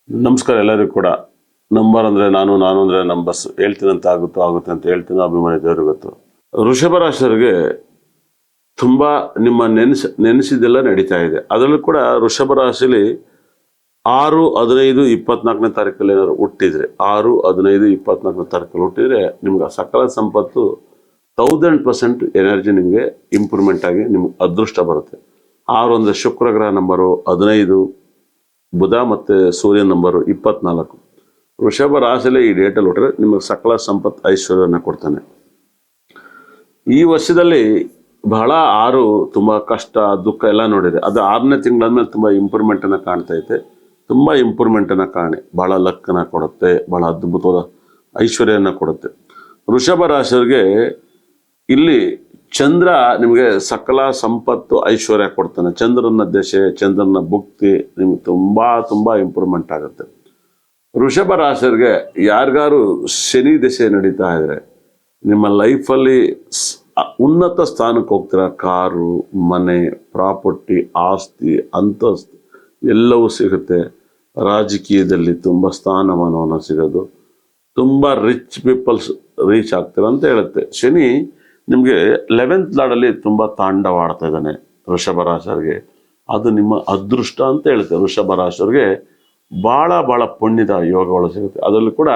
ನಮಸ್ಕಾರ ಎಲ್ಲರಿಗೂ ಕೂಡ. ನಂಬರ್ ಅಂದರೆ ನಾನು ಅಂದರೆ ನಂಬರ್ಸ್ ಹೇಳ್ತೀನಂತ ಆಗುತ್ತೆ ಅಂತ ಹೇಳ್ತೀನಿ. ಅಭಿಮಾನಿ ದೇವ್ರಿಗೆ ಗೊತ್ತು. ವೃಷಭ ರಾಶಿಯವರಿಗೆ ತುಂಬ ನಿಮ್ಮ ನೆನೆಸಿದೆಲ್ಲ ನಡೀತಾ ಇದೆ. ಅದರಲ್ಲೂ ಕೂಡ ವೃಷಭ ರಾಶಿಲಿ 6-15-24ನೇ ತಾರೀಕಲ್ಲಿ ಏನಾದ್ರು ಹುಟ್ಟಿದ್ರೆ 6-15-24ನೇ ತಾರೀಕಲ್ಲಿ ಹುಟ್ಟಿದ್ರೆ ನಿಮ್ಗೆ ಸಕಲ ಸಂಪತ್ತು 1000% ಎನರ್ಜಿ ನಿಮಗೆ ಇಂಪ್ರೂವ್ಮೆಂಟ್ ಆಗಿ ನಿಮ್ಗೆ ಅದೃಷ್ಟ ಬರುತ್ತೆ. 6 ಅಂದರೆ ಶುಕ್ರ ಗ್ರಹ ನಂಬರು, 15 ಬುಧ ಮತ್ತು ಸೂರ್ಯ ನಂಬರು 24. ವೃಷಭ ರಾಶಿಯಲ್ಲಿ ಈ ಡೇಟಲ್ಲಿ ಹುಟ್ಟರೆ ನಿಮಗೆ ಸಕಲ ಸಂಪತ್ತು ಐಶ್ವರ್ಯನ ಕೊಡ್ತಾನೆ. ಈ ವರ್ಷದಲ್ಲಿ ಬಹಳ 6 ತುಂಬ ಕಷ್ಟ ದುಃಖ ಎಲ್ಲ ನೋಡಿದೆ. ಅದು 6ನೇ ತಿಂಗಳಾದ್ಮೇಲೆ ತುಂಬ ಇಂಪ್ರೂವ್ಮೆಂಟನ್ನು ಕಾಣ್ತಾ ಐತೆ. ತುಂಬ ಇಂಪ್ರೂವ್ಮೆಂಟನ್ನು ಕಾಣಿ ಭಾಳ ಲಕ್ಕನ್ನು ಕೊಡುತ್ತೆ, ಭಾಳ ಅದ್ಭುತವಾದ ಐಶ್ವರ್ಯನ ಕೊಡುತ್ತೆ. ವೃಷಭ ರಾಶಿಯವರಿಗೆ ಇಲ್ಲಿ ಚಂದ್ರ ನಿಮಗೆ ಸಕಲ ಸಂಪತ್ತು ಐಶ್ವರ್ಯ ಕೊಡ್ತಾನೆ. ಚಂದ್ರನ ದಶೆ, ಚಂದ್ರನ ಭುಕ್ತಿ ನಿಮ್ಗೆ ತುಂಬ ಇಂಪ್ರೂವ್ಮೆಂಟ್ ಆಗುತ್ತೆ. ವೃಷಭ ರಾಶಿಯವರಿಗೆ ಯಾರಿಗಾರು ಶನಿ ದಶೆ ನಡೀತಾ ಇದ್ರೆ ನಿಮ್ಮ ಲೈಫಲ್ಲಿ ಉನ್ನತ ಸ್ಥಾನಕ್ಕೆ ಹೋಗ್ತೀರಾ. ಕಾರು, ಮನೆ, ಪ್ರಾಪರ್ಟಿ, ಆಸ್ತಿ, ಅಂತಸ್ತು ಎಲ್ಲವೂ ಸಿಗುತ್ತೆ. ರಾಜಕೀಯದಲ್ಲಿ ತುಂಬ ಸ್ಥಾನಮಾನವನ್ನು ಸಿಗೋದು, ತುಂಬ ರಿಚ್ ಪೀಪಲ್ಸ್ ರೀಚ್ ಆಗ್ತೀರ ಅಂತ ಹೇಳುತ್ತೆ. ಶನಿ ನಿಮಗೆ 11th ಲಾರ್ಡಲ್ಲಿ ತುಂಬ ತಾಂಡವಾಡ್ತಾ ಇದ್ದಾನೆ ವೃಷಭ ರಾಶಿಯವರಿಗೆ. ಅದು ನಿಮ್ಮ ಅದೃಷ್ಟ ಅಂತ ಹೇಳುತ್ತೆ. ವೃಷಭ ರಾಶಿಯವರಿಗೆ ಭಾಳ ಪುಣ್ಯದ ಯೋಗಗಳು ಸಿಗುತ್ತೆ. ಅದರಲ್ಲೂ ಕೂಡ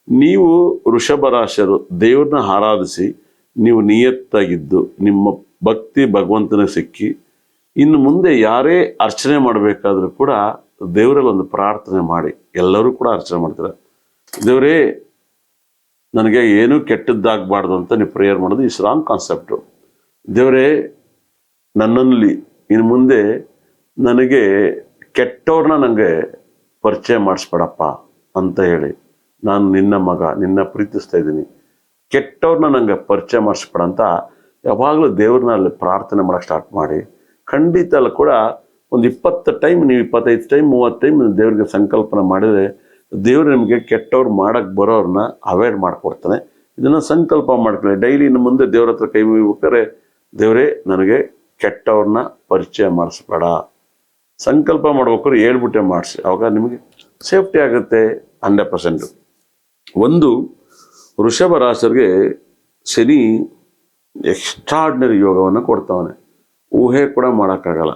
ನೀವು ವೃಷಭ ರಾಶಿಯರು ದೇವ್ರನ್ನ ಆರಾಧಿಸಿ ನೀವು ನಿಯತ್ತಾಗಿದ್ದು ನಿಮ್ಮ ಭಕ್ತಿ ಭಗವಂತನ ಸಿಕ್ಕಿ ಇನ್ನು ಮುಂದೆ ಯಾರೇ ಅರ್ಚನೆ ಮಾಡಬೇಕಾದ್ರೂ ಕೂಡ ದೇವರಲ್ಲಿ ಒಂದು ಪ್ರಾರ್ಥನೆ ಮಾಡಿ. ಎಲ್ಲರೂ ಕೂಡ ಅರ್ಚನೆ ಮಾಡ್ತಾರೆ. ದೇವರೇ ನನಗೆ ಏನೂ ಕೆಟ್ಟದ್ದಾಗಬಾರ್ದು ಅಂತ ನೀವು ಪ್ರೇಯರ್ ಮಾಡೋದು ಈ ರಾಂಗ್ ಕಾನ್ಸೆಪ್ಟು. ದೇವರೇ ನನ್ನಲ್ಲಿ ಇನ್ನು ಮುಂದೆ ನನಗೆ ಕೆಟ್ಟವ್ರನ್ನ ನನಗೆ ಪರಿಚಯ ಮಾಡಿಸ್ಬೇಡಪ್ಪ ಅಂತ ಹೇಳಿ, ನಾನು ನಿನ್ನ ಮಗ, ನಿನ್ನ ಪ್ರೀತಿಸ್ತಾ ಇದ್ದೀನಿ, ಕೆಟ್ಟವ್ರನ್ನ ನನಗೆ ಪರಿಚಯ ಮಾಡಿಸ್ಬೇಡ ಅಂತ ಯಾವಾಗಲೂ ದೇವ್ರನ್ನ ಅಲ್ಲಿ ಪ್ರಾರ್ಥನೆ ಮಾಡೋಕ್ಕೆ ಸ್ಟಾರ್ಟ್ ಮಾಡಿ. ಖಂಡಿತ ಅಲ್ಲ ಕೂಡ ಒಂದು 20 ಟೈಮ್, ನೀವು 25 ಟೈಮ್ 30 ಟೈಮ್ ದೇವ್ರಿಗೆ ಸಂಕಲ್ಪನೆ ಮಾಡಿದರೆ ದೇವ್ರು ನಿಮಗೆ ಕೆಟ್ಟವ್ರು ಮಾಡೋಕ್ಕೆ ಬರೋರನ್ನ ಅವಾಯ್ಡ್ ಮಾಡಿಕೊಡ್ತಾನೆ. ಇದನ್ನು ಸಂಕಲ್ಪ ಮಾಡ್ಕೊಳ್ಳಿ. ಡೈಲಿ ಇನ್ನು ಮುಂದೆ ದೇವ್ರ ಹತ್ರ ಕೈ ಮುಗಿಬೇಕಾದ್ರೆ, ದೇವರೇ ನನಗೆ ಕೆಟ್ಟವ್ರನ್ನ ಪರಿಚಯ ಮಾಡಿಸ್ಬೇಡ, ಸಂಕಲ್ಪ ಮಾಡ್ಬೇಕಾದ್ರೆ ಹೇಳ್ಬಿಟ್ಟೆ ಮಾಡಿಸಿ. ಅವಾಗ ನಿಮಗೆ ಸೇಫ್ಟಿ ಆಗುತ್ತೆ 100%. ಒಂದು ವೃಷಭ ರಾಶಿಯವರಿಗೆ ಶನಿ ಎಕ್ಸ್ಟ್ರಾರ್ಡಿನರಿ ಯೋಗವನ್ನು ಕೊಡ್ತಾವನೆ, ಊಹೆ ಕೂಡ ಮಾಡೋಕ್ಕಾಗಲ್ಲ.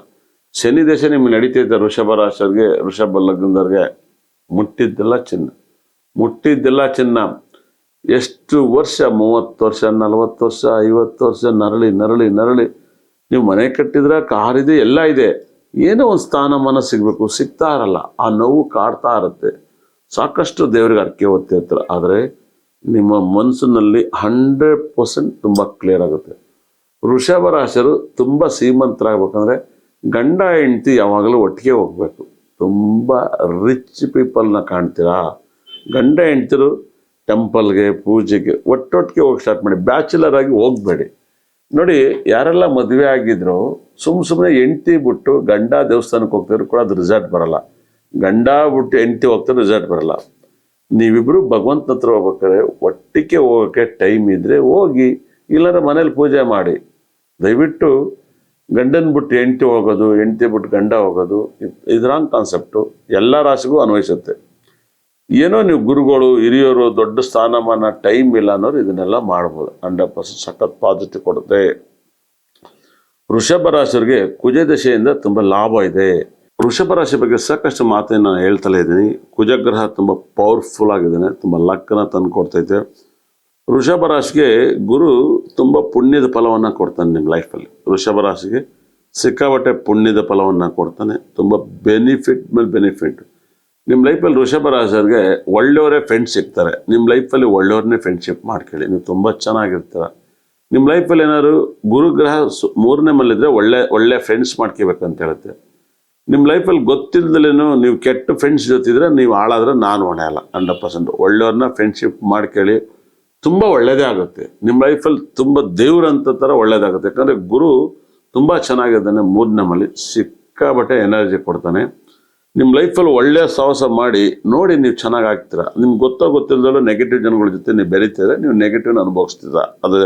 ಶನಿ ದೇಶ ನಿಮ್ಗೆ ನಡೀತಿದ್ದ ವೃಷಭ ರಾಶಿಯವರಿಗೆ, ವೃಷಭ ಲಗ್ನದವ್ರಿಗೆ ಮುಟ್ಟಿದ್ದೆಲ್ಲ ಚಿನ್ನ. ಎಷ್ಟು ವರ್ಷ, 30 ವರ್ಷ 40 ವರ್ಷ 50 ವರ್ಷ ನರಳಿ ನೀವು ಮನೆ ಕಟ್ಟಿದ್ರೆ, ಕಾರಿದೆ, ಎಲ್ಲ ಇದೆ, ಏನೋ ಒಂದು ಸ್ಥಾನಮಾನ ಸಿಗಬೇಕು, ಸಿಗ್ತಾ ಇರಲ್ಲ. ಆ ನೋವು ಕಾಡ್ತಾ ಇರುತ್ತೆ. ಸಾಕಷ್ಟು ದೇವರಿಗೆ ಅರ್ಕೆ ಹೊತ್ತಿರ್ತಾರೆ. ಆದರೆ ನಿಮ್ಮ ಮನಸ್ಸಿನಲ್ಲಿ 100% ತುಂಬ ಕ್ಲಿಯರ್ ಆಗುತ್ತೆ. ವೃಷಭ ರಾಶಿಯರು ತುಂಬ ಶ್ರೀಮಂತರಾಗಬೇಕಂದ್ರೆ ಗಂಡ ಹೆಂಡತಿ ಯಾವಾಗಲೂ ಒಟ್ಟಿಗೆ ಹೋಗ್ಬೇಕು. ತುಂಬ ರಿಚ್ ಪೀಪಲ್ನ ಕಾಣ್ತೀರಾ. ಗಂಡ ಹೆಂಡ್ತಿರು ಟೆಂಪಲ್ಗೆ, ಪೂಜೆಗೆ ಒಟ್ಟೊಟ್ಟಿಗೆ ಹೋಗಿ ಸ್ಟಾರ್ಟ್ ಮಾಡಿ. ಬ್ಯಾಚುಲರ್ ಆಗಿ ಹೋಗಬೇಡಿ. ನೋಡಿ, ಯಾರೆಲ್ಲ ಮದುವೆ ಆಗಿದ್ರು ಸುಮ್ಮನೆ ಹೆಂಡ್ತಿ ಬಿಟ್ಟು ಗಂಡ ದೇವಸ್ಥಾನಕ್ಕೆ ಹೋಗ್ತಿದ್ರು ಕೂಡ ಅದು ರಿಸಲ್ಟ್ ಬರಲ್ಲ. ಗಂಡ ಬಿಟ್ಟು ಹೆಂಡ್ತಿ ಹೋಗ್ತಾರೆ, ರಿಸಲ್ಟ್ ಬರಲ್ಲ. ನೀವಿಬ್ಬರು ಭಗವಂತನ ಹತ್ರ ಹೋಗ್ಬೇಕಾದ್ರೆ ಒಟ್ಟಿಗೆ ಹೋಗೋಕ್ಕೆ ಟೈಮ್ ಇದ್ದರೆ ಹೋಗಿ, ಇಲ್ಲಾಂದ್ರೆ ಮನೇಲಿ ಪೂಜೆ ಮಾಡಿ. ದಯವಿಟ್ಟು ಗಂಡನ ಬಿಟ್ಟು ಹೆಂಡ್ತಿ ಹೋಗೋದು, ಹೆಂಡ್ತಿ ಬಿಟ್ಟು ಗಂಡ ಹೋಗೋದು ಇದು ರಾಂಗ್ ಕಾನ್ಸೆಪ್ಟು. ಎಲ್ಲ ರಾಶಿಗೂ ಅನ್ವಯಿಸುತ್ತೆ. ಏನೋ ನೀವು ಗುರುಗಳು, ಹಿರಿಯರು, ದೊಡ್ಡ ಸ್ಥಾನಮಾನ, ಟೈಮ್ ಇಲ್ಲ ಅನ್ನೋರು ಇದನ್ನೆಲ್ಲ ಮಾಡ್ಬೋದು. 100% ಸಖತ್ ಪಾಸಿಟಿವ್ ಕೊಡುತ್ತೆ. ವೃಷಭ ರಾಶಿಯವರಿಗೆ ಕುಜ ದಶೆಯಿಂದ ತುಂಬ ಲಾಭ ಇದೆ. ವೃಷಭ ರಾಶಿ ಬಗ್ಗೆ ಸಾಕಷ್ಟು ಮಾತನ್ನು ನಾನು ಹೇಳ್ತಲೇ ಇದ್ದೀನಿ. ಕುಜಗ್ರಹ ತುಂಬ ಪವರ್ಫುಲ್ ಆಗಿದ್ದಾನೆ, ತುಂಬ ಲಕ್ಕನ್ನು ತಂದು ಕೊಡ್ತೈತೆ. ವೃಷಭ ರಾಶಿಗೆ ಗುರು ತುಂಬ ಪುಣ್ಯದ ಫಲವನ್ನು ಕೊಡ್ತಾನೆ. ನಿಮ್ಮ ಲೈಫಲ್ಲಿ ವೃಷಭ ರಾಶಿಗೆ ಸಿಕ್ಕಾಪಟ್ಟೆ ಪುಣ್ಯದ ಫಲವನ್ನು ಕೊಡ್ತಾನೆ. ತುಂಬ ಬೆನಿಫಿಟ್ ಮೇಲೆ ಬೆನಿಫಿಟ್. ನಿಮ್ಮ ಲೈಫಲ್ಲಿ ವೃಷಭ ರಾಶಿಯವರಿಗೆ ಒಳ್ಳೆಯವರೇ ಫ್ರೆಂಡ್ಸ್ ಸಿಗ್ತಾರೆ. ನಿಮ್ಮ ಲೈಫಲ್ಲಿ ಒಳ್ಳೆಯವ್ರನ್ನೇ ಫ್ರೆಂಡ್ಶಿಪ್ ಮಾಡ್ಕೊಳ್ಳಿ, ನೀವು ತುಂಬ ಚೆನ್ನಾಗಿರ್ತೀರ. ನಿಮ್ಮ ಲೈಫಲ್ಲಿ ಏನಾದ್ರು ಗುರುಗ್ರಹ 3ನೇ ಮಲ್ಲಿದ್ರೆ ಒಳ್ಳೆ ಫ್ರೆಂಡ್ಸ್ ಮಾಡ್ಕೋಬೇಕಂತ ಹೇಳುತ್ತೆ. ನಿಮ್ಮ ಲೈಫಲ್ಲಿ ಗೊತ್ತಿಲ್ಲದಲೇನು ನೀವು ಕೆಟ್ಟ ಫ್ರೆಂಡ್ಸ್ ಜೊತಿದ್ರೆ ನೀವು ಹಾಳಾದ್ರೆ ನಾನು ಹೊಣೆ ಅಲ್ಲ. 100% ಒಳ್ಳೆಯವ್ರನ್ನ ಫ್ರೆಂಡ್ಶಿಪ್ ಮಾಡ್ಕೊಳ್ಳಿ, ತುಂಬ ಒಳ್ಳೆಯದೇ ಆಗುತ್ತೆ. ನಿಮ್ಮ ಲೈಫಲ್ಲಿ ತುಂಬ ದೇವ್ರಂತ ಥರ ಒಳ್ಳೇದಾಗುತ್ತೆ. ಯಾಕಂದರೆ ಗುರು ತುಂಬ ಚೆನ್ನಾಗಿದ್ದಾನೆ. 3ನೇ ಮಲ್ಲಿ ಸಿಕ್ಕಾಬಟ್ಟೆ ಎನರ್ಜಿ ಕೊಡ್ತಾನೆ. ನಿಮ್ಮ ಲೈಫಲ್ಲಿ ಒಳ್ಳೆಯ ಸಾಹಸ ಮಾಡಿ ನೋಡಿ, ನೀವು ಚೆನ್ನಾಗಿ ಆಗ್ತೀರ. ನಿಮ್ಗೆ ಗೊತ್ತಿಲ್ಲದಲ್ಲೂ ನೆಗೆಟಿವ್ ಜನಗಳ ಜೊತೆ ನೀವು ಬೆರೀತೀರ, ನೀವು ನೆಗೆಟಿವ್ನ ಅನುಭವಿಸ್ತೀರ. ಅದು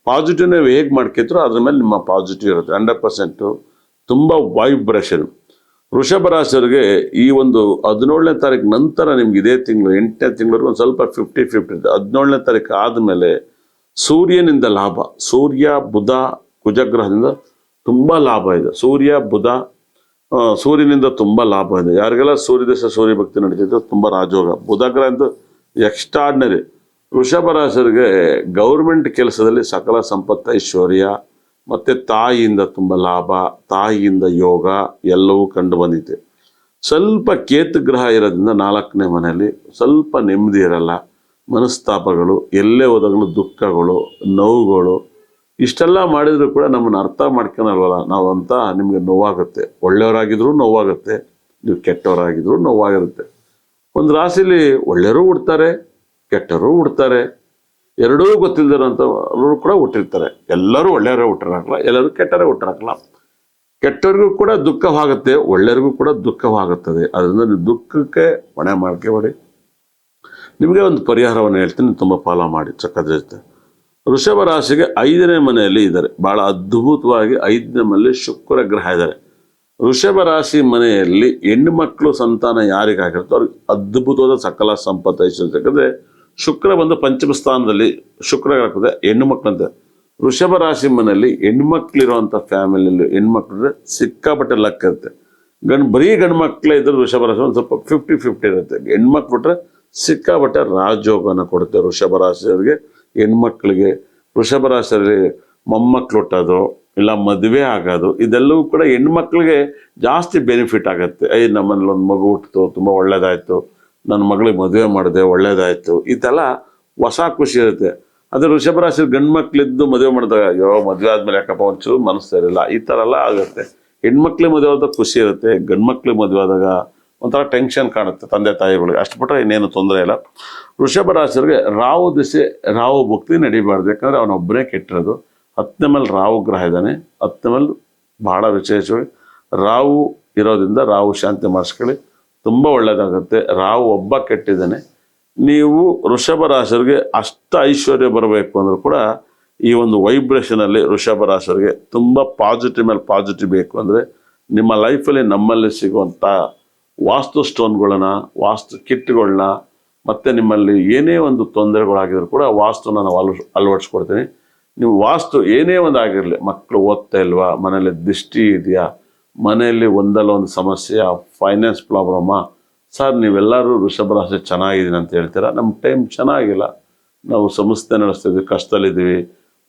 ಪಾಸಿಟಿವ್ ನೀವು ಹೇಗೆ ಮಾಡ್ಕೊತೀರೋ ಅದ್ರ ಮೇಲೆ ನಿಮ್ಮ ಪಾಸಿಟಿವ್ ಇರುತ್ತೆ. 100% ತುಂಬ ವೈಬ್ರೇಷನ್. ವೃಷಭ ರಾಶಿಯವರಿಗೆ ಈ ಒಂದು 17ನೇ ತಾರೀಕು ನಂತರ ನಿಮ್ಗೆ ಇದೇ ತಿಂಗಳು 8ನೇ ತಿಂಗಳವರೆಗೂ ಒಂದು ಸ್ವಲ್ಪ 50-50 ಇದೆ. 17ನೇ ತಾರೀಕು ಆದಮೇಲೆ ಸೂರ್ಯನಿಂದ ಲಾಭ, ಸೂರ್ಯ ಬುಧ ಕುಜಗ್ರಹದಿಂದ ತುಂಬ ಲಾಭ ಇದೆ. ಸೂರ್ಯನಿಂದ ತುಂಬ ಲಾಭ ಇದೆ. ಯಾರಿಗೆಲ್ಲ ಸೂರ್ಯದೇಶ ಸೂರ್ಯ ಭಕ್ತಿ ನಡೀತಿದ್ದು ತುಂಬ ರಾಜಯೋಗ. ಬುಧಗ್ರಹ ಅಂತೂ ಎಕ್ಸ್ಟ್ರಾರ್ಡಿನರಿ. ವೃಷಭ ರಾಶಿಯವರಿಗೆ ಗೌರ್ಮೆಂಟ್ ಕೆಲಸದಲ್ಲಿ ಸಕಲ ಸಂಪತ್ತು, ಐಶ್ವರ್ಯ ಮತ್ತು ತಾಯಿಯಿಂದ ತುಂಬ ಲಾಭ, ತಾಯಿಯಿಂದ ಯೋಗ ಎಲ್ಲವೂ ಕಂಡು ಬಂದಿದೆ. ಸ್ವಲ್ಪ ಕೇತು ಗ್ರಹ ಇರೋದ್ರಿಂದ 4ನೇ ಮನೆಯಲ್ಲಿ ಸ್ವಲ್ಪ ನೆಮ್ಮದಿ ಇರಲ್ಲ, ಮನಸ್ತಾಪಗಳು, ಎಲ್ಲೇ ಹೋದಾಗಲೂ ದುಃಖಗಳು, ನೋವುಗಳು, ಇಷ್ಟೆಲ್ಲ ಮಾಡಿದರೂ ಕೂಡ ನಮ್ಮನ್ನು ಅರ್ಥ ಮಾಡ್ಕೊಳಲ್ವಲ್ಲ ನಾವು ಅಂತ ನಿಮಗೆ ನೋವಾಗುತ್ತೆ. ಒಳ್ಳೆಯವರಾಗಿದ್ರೂ ನೋವಾಗುತ್ತೆ, ನೀವು ಕೆಟ್ಟವರಾಗಿದ್ರೂ ನೋವಾಗಿರುತ್ತೆ. ಒಂದು ರಾಶಿಲಿ ಒಳ್ಳೆಯವರು ಹುಡ್ತಾರೆ, ಕೆಟ್ಟವರು ಹುಡ್ತಾರೆ, ಎರಡೂ ಗೊತ್ತಿಲ್ಲದಿರೋಂಥವ್ರು ಕೂಡ ಹುಟ್ಟಿರ್ತಾರೆ. ಎಲ್ಲರೂ ಒಳ್ಳೆಯವರೇ ಹುಟ್ಟಿರಾಗಲ್ಲ, ಎಲ್ಲರೂ ಕೆಟ್ಟವರೇ ಹುಟ್ಟಿರಾಗಲ್ಲ. ಕೆಟ್ಟವ್ರಿಗೂ ಕೂಡ ದುಃಖವಾಗುತ್ತೆ, ಒಳ್ಳೆಯವ್ರಿಗೂ ಕೂಡ ದುಃಖವಾಗುತ್ತದೆ. ಅದರಿಂದ ನೀವು ದುಃಖಕ್ಕೆ ಹೊಣೆ ಮಾಡ್ಕೊಬೇಡಿ. ನಿಮಗೆ ಒಂದು ಪರಿಹಾರವನ್ನು ಹೇಳ್ತೀನಿ, ತುಂಬ ಫಾಲೋ ಮಾಡಿ, ಚಕ್ಕದಿರುತ್ತೆ. ವೃಷಭ ರಾಶಿಗೆ 5ನೇ ಮನೆಯಲ್ಲಿ ಇದ್ದಾರೆ. ಭಾಳ ಅದ್ಭುತವಾಗಿ 5ನೇ ಮನೆಯಲ್ಲಿ ಶುಕ್ರ ಗ್ರಹ ಇದ್ದಾರೆ. ವೃಷಭ ರಾಶಿ ಮನೆಯಲ್ಲಿ ಹೆಣ್ಣು ಮಕ್ಕಳು ಸಂತಾನ ಯಾರಿಗಾಗಿರುತ್ತೋ ಅವ್ರಿಗೆ ಅದ್ಭುತವಾದ ಸಕಲ ಸಂಪತ್ತು ಐಶ್ವರ್ಯ. ಯಾಕಂದರೆ ಶುಕ್ರ ಬಂದು ಪಂಚಮ ಸ್ಥಾನದಲ್ಲಿ ಶುಕ್ರ ಆಗ್ತದೆ ಹೆಣ್ಣು ಮಕ್ಕಳಂತೆ. ವೃಷಭ ರಾಶಿ ಮನೆಯಲ್ಲಿ ಹೆಣ್ಮಕ್ಳಿರುವಂಥ ಫ್ಯಾಮಿಲಿಯಲ್ಲಿ ಹೆಣ್ಮಕ್ಳಿದ್ರೆ ಸಿಕ್ಕಾಪಟ್ಟೆ ಲಕ್ ಇರುತ್ತೆ. ಬರೀ ಗಂಡು ಮಕ್ಕಳೇ ಇದ್ರೆ ವೃಷಭ ರಾಶಿ ಒಂದು ಸ್ವಲ್ಪ 50-50 ಇರುತ್ತೆ. ಹೆಣ್ಮಕ್ಳು ಬಿಟ್ರೆ ಸಿಕ್ಕಾಪಟ್ಟೆ ರಾಜಯೋಗನ ಕೊಡುತ್ತೆ ವೃಷಭ ರಾಶಿಯವರಿಗೆ. ಹೆಣ್ಮಕ್ಳಿಗೆ ವೃಷಭ ರಾಶಿಯಲ್ಲಿ ಮೊಮ್ಮಕ್ಕಳು ಹುಟ್ಟೋದು ಇಲ್ಲ ಮದುವೆ ಆಗೋದು ಇದೆಲ್ಲವೂ ಕೂಡ ಹೆಣ್ಮಕ್ಳಿಗೆ ಜಾಸ್ತಿ ಬೆನಿಫಿಟ್ ಆಗುತ್ತೆ. ನಮ್ಮಲ್ಲಿ ಒಂದು ಮಗು ಹುಟ್ಟಿತು, ತುಂಬ ಒಳ್ಳೇದಾಯಿತು, ನನ್ನ ಮಗಳಿಗೆ ಮದುವೆ ಮಾಡಿದೆ ಒಳ್ಳೇದಾಯಿತು, ಇದೆಲ್ಲ ಹೊಸ ಖುಷಿ ಇರುತ್ತೆ. ಅದೇ ವೃಷಭ ರಾಶಿ ಗಂಡು ಮಕ್ಳಿದ್ದು ಮದುವೆ ಮಾಡಿದಾಗ ಅಯ್ಯೋ ಮದುವೆ ಆದಮೇಲೆ ಯಾಕಪ್ಪ ಒಂಚೂರು ಮನಸ್ಸು ಸೇರಿಲ್ಲ, ಈ ಥರ ಎಲ್ಲ ಆಗುತ್ತೆ. ಹೆಣ್ಮಕ್ಳಿಗೆ ಮದುವೆ ಆದಾಗ ಖುಷಿ ಇರುತ್ತೆ, ಗಂಡು ಮಕ್ಳಿಗೆ ಮದುವೆ ಆದಾಗ ಒಂಥರ ಟೆನ್ಷನ್ ಕಾಣುತ್ತೆ ತಂದೆ ತಾಯಿಗಳಿಗೆ. ಅಷ್ಟು ಬಿಟ್ಟರೆ ಇನ್ನೇನು ತೊಂದರೆ ಇಲ್ಲ. ವೃಷಭ ರಾಶಿಯವರಿಗೆ ರಾಹು ದಿಸೆ ರಾಹು ಭಕ್ತಿ ನಡಿಬಾರ್ದು. ಯಾಕಂದರೆ ಅವನೊಬ್ಬನೇ ಕೆಟ್ಟಿರೋದು. 10ನೇ ಮೇಲೆ ರಾಹು ಗ್ರಹ ಇದ್ದಾನೆ. 10ನೇ ಮೇಲೆ ಭಾಳ ವಿಶೇಷವಾಗಿ ರಾಹು ಇರೋದ್ರಿಂದ ರಾಹು ಶಾಂತಿ ಮಾಡಿಸ್ಕೊಳ್ಳಿ, ತುಂಬ ಒಳ್ಳೆಯದಾಗುತ್ತೆ. ರಾಹು ಒಬ್ಬ ಕೆಟ್ಟಿದ್ದಾನೆ. ನೀವು ವೃಷಭ ರಾಶಿಯವರಿಗೆ ಅಷ್ಟ ಐಶ್ವರ್ಯ ಬರಬೇಕು ಅಂದರೂ ಕೂಡ ಈ ಒಂದು ವೈಬ್ರೇಷನಲ್ಲಿ ವೃಷಭ ರಾಶಿಯವರಿಗೆ ತುಂಬ ಪಾಸಿಟಿವ್ ಮೇಲೆ ಪಾಸಿಟಿವ್ ಬೇಕು ಅಂದರೆ ನಿಮ್ಮ ಲೈಫಲ್ಲಿ ನಮ್ಮಲ್ಲಿ ಸಿಗುವಂಥ ವಾಸ್ತು ಸ್ಟೋನ್ಗಳನ್ನ, ವಾಸ್ತು ಕಿಟ್ಗಳನ್ನ, ಮತ್ತು ನಿಮ್ಮಲ್ಲಿ ಏನೇ ಒಂದು ತೊಂದರೆಗಳಾಗಿದ್ರು ಕೂಡ ವಾಸ್ತುನ ನಾವು ಅಳವಡಿಸ್ಕೊಡ್ತೀನಿ. ನೀವು ವಾಸ್ತು ಏನೇ ಒಂದು ಆಗಿರಲಿ, ಮಕ್ಕಳು ಓದ್ತಾ ಇಲ್ವಾ, ಮನೇಲಿ ದೃಷ್ಟಿ ಇದೆಯಾ, ಮನೆಯಲ್ಲಿ ಒಂದಲ್ಲ ಒಂದು ಸಮಸ್ಯೆ, ಫೈನಾನ್ಸ್ ಪ್ರಾಬ್ಲಮ್ಮ, ಸರ್ ನೀವೆಲ್ಲರೂ ವೃಷಭ ರಾಶಿ ಚೆನ್ನಾಗಿದ್ದೀನಿ ಅಂತ ಹೇಳ್ತೀರಾ. ನಮ್ಮ ಟೈಮ್ ಚೆನ್ನಾಗಿಲ್ಲ, ನಾವು ಸಂಸ್ಥೆ ನಡೆಸ್ತಿದ್ವಿ ಕಷ್ಟದಲ್ಲಿದ್ದೀವಿ,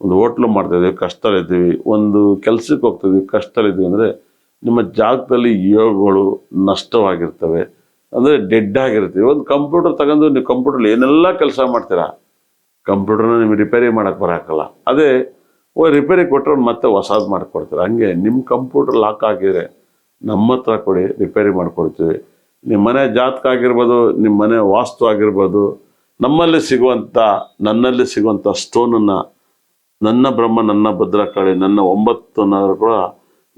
ಒಂದು ಹೋಟ್ಲು ಮಾಡ್ತಾಯಿದ್ದೀವಿ ಕಷ್ಟದಲ್ಲಿದ್ದೀವಿ, ಒಂದು ಕೆಲಸಕ್ಕೆ ಹೋಗ್ತಿದ್ವಿ ಕಷ್ಟದಲ್ಲಿದ್ದೀವಿ ಅಂದರೆ ನಿಮ್ಮ ಜಾಗದಲ್ಲಿ ಯೋಗಗಳು ನಷ್ಟವಾಗಿರ್ತವೆ, ಅಂದರೆ ಡೆಡ್ ಆಗಿರ್ತೀವಿ. ಒಂದು ಕಂಪ್ಯೂಟರ್ ತಗೊಂಡು ನೀವು ಕಂಪ್ಯೂಟ್ರಲ್ಲಿ ಏನೆಲ್ಲ ಕೆಲಸ ಮಾಡ್ತೀರಾ, ಕಂಪ್ಯೂಟರ್ನ ನಿಮಗೆ ರಿಪೇರಿ ಮಾಡೋಕ್ಕೆ ಬರೋಕ್ಕಲ್ಲ. ಅದೇ ರಿಪೇರಿ ಕೊಟ್ಟರೆ ಮತ್ತೆ ಹೊಸದು ಮಾಡಿಕೊಡ್ತೀರ. ಹಂಗೆ ನಿಮ್ಮ ಕಂಪ್ಯೂಟರ್ ಲಾಕ್ ಆಗಿದ್ರೆ ನಮ್ಮ ಹತ್ರ ಕೊಡಿ, ರಿಪೇರಿ ಮಾಡಿಕೊಡ್ತೀವಿ. ನಿಮ್ಮ ಮನೆ ಜಾತಕ ಆಗಿರ್ಬೋದು, ನಿಮ್ಮ ಮನೆ ವಾಸ್ತು ಆಗಿರ್ಬೋದು, ನನ್ನಲ್ಲಿ ಸಿಗುವಂಥ ಸ್ಟೋನನ್ನು, ನನ್ನ ಬ್ರಹ್ಮ ನನ್ನ ಭದ್ರಕಾಳಿ ನನ್ನ 9 ಕೂಡ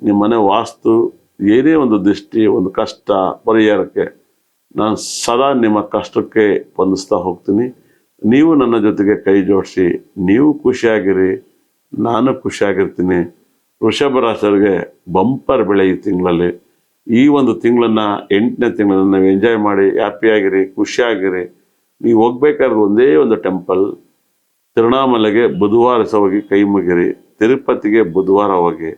ನಿಮ್ಮ ಮನೆ ವಾಸ್ತು ಏನೇ ಒಂದು ದೃಷ್ಟಿ, ಒಂದು ಕಷ್ಟ ಪರಿಹಾರಕ್ಕೆ ನಾನು ಸದಾ ನಿಮ್ಮ ಕಷ್ಟಕ್ಕೆ ಸ್ಪಂದಿಸ್ತಾ ಹೋಗ್ತೀನಿ. ನೀವು ನನ್ನ ಜೊತೆಗೆ ಕೈ ಜೋಡಿಸಿ, ನೀವು ಖುಷಿಯಾಗಿರಿ, ನಾನು ಖುಷಿಯಾಗಿರ್ತೀನಿ. ವೃಷಭ ರಾಶಿಯವರಿಗೆ ಬಂಪರ್ ಬೆಳೆ ಈ ತಿಂಗಳಲ್ಲಿ. ಈ ಒಂದು ತಿಂಗಳನ್ನು 8ನೇ ತಿಂಗಳನ್ನು ನೀವು ಎಂಜಾಯ್ ಮಾಡಿ, ಹ್ಯಾಪಿಯಾಗಿರಿ, ಖುಷಿಯಾಗಿರಿ. ನೀವು ಹೋಗ್ಬೇಕಾದ್ರೆ ಒಂದೇ ಒಂದು ಟೆಂಪಲ್, ತಿರುವಣ್ಣಾಮಲೆಗೆ ಬುಧವಾರ ಹೋಗಿ ಕೈ ಮುಗಿರಿ, ತಿರುಪತಿಗೆ ಬುಧವಾರ ಹೋಗಿ,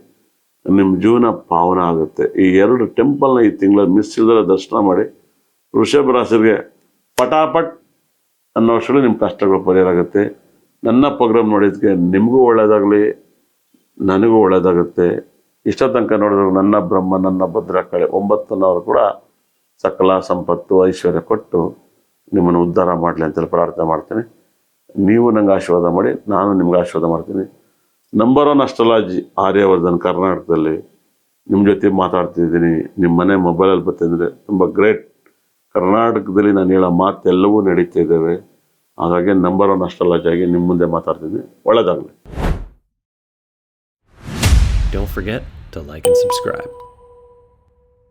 ನಿಮ್ಮ ಜೀವನ ಪಾವನ ಆಗುತ್ತೆ. ಈ 2 ಟೆಂಪಲ್ನ ಈ ತಿಂಗಳಲ್ಲಿ ಮಿಸ್ ಇಲ್ಲದೆ ದರ್ಶನ ಮಾಡಿ. ವೃಷಭ ರಾಶಿಯವರಿಗೆ ಪಟಾಪಟ್ ಅನ್ನೋ ವರ್ಷಗಳು ನಿಮ್ಮ ಕಷ್ಟಗಳು ಪರಿಹಾರ ಆಗುತ್ತೆ. ನನ್ನ ಪ್ರೋಗ್ರಾಮ್ ನೋಡಿದ್ದಕ್ಕೆ ನಿಮಗೂ ಒಳ್ಳೆಯದಾಗಲಿ, ನನಗೂ ಒಳ್ಳೆಯದಾಗುತ್ತೆ. ಇಷ್ಟ ತನಕ ನೋಡಿದ್ರೆ ನನ್ನ ಬ್ರಹ್ಮ ನನ್ನ ಭದ್ರಕಾಳಿ 9 ಕೂಡ ಸಕಲ ಸಂಪತ್ತು ಐಶ್ವರ್ಯ ಕೊಟ್ಟು ನಿಮ್ಮನ್ನು ಉದ್ಧಾರ ಮಾಡಲಿ ಅಂತೇಳಿ ಪ್ರಾರ್ಥನೆ ಮಾಡ್ತೀನಿ. ನೀವು ನಂಗೆ ಆಶೀರ್ವಾದ ಮಾಡಿ, ನಾನು ನಿಮ್ಗೆ ಆಶೀರ್ವಾದ ಮಾಡ್ತೀನಿ. ನಂಬರ್ 1 ಅಸ್ಟ್ರಾಲಜಿ ಆರ್ಯವರ್ಧನ್ ಕರ್ನಾಟಕದಲ್ಲಿ ನಿಮ್ಮ ಜೊತೆ ಮಾತಾಡ್ತಿದ್ದೀನಿ. ನಿಮ್ಮ ಮನೆ ಮೊಬೈಲಲ್ಲಿ ಬರ್ತಿದ್ರೆ ತುಂಬ ಗ್ರೇಟ್. ಕರ್ನಾಟಕದಲ್ಲಿ ನಾನು ಹೇಳೋ ಮಾತೆಲ್ಲವೂ ನಡೀತಾ ಇದ್ದಾವೆ. ಹಾಗಾಗಿ ನಂಬರ್ 1 ಅಸ್ಟ್ರಾಲಜಿ ಆಗಿ ನಿಮ್ಮ ಮುಂದೆ ಮಾತಾಡ್ತಿದ್ದೀನಿ. ಒಳ್ಳೆಯದಾಗಲಿ. Don't forget to like and subscribe.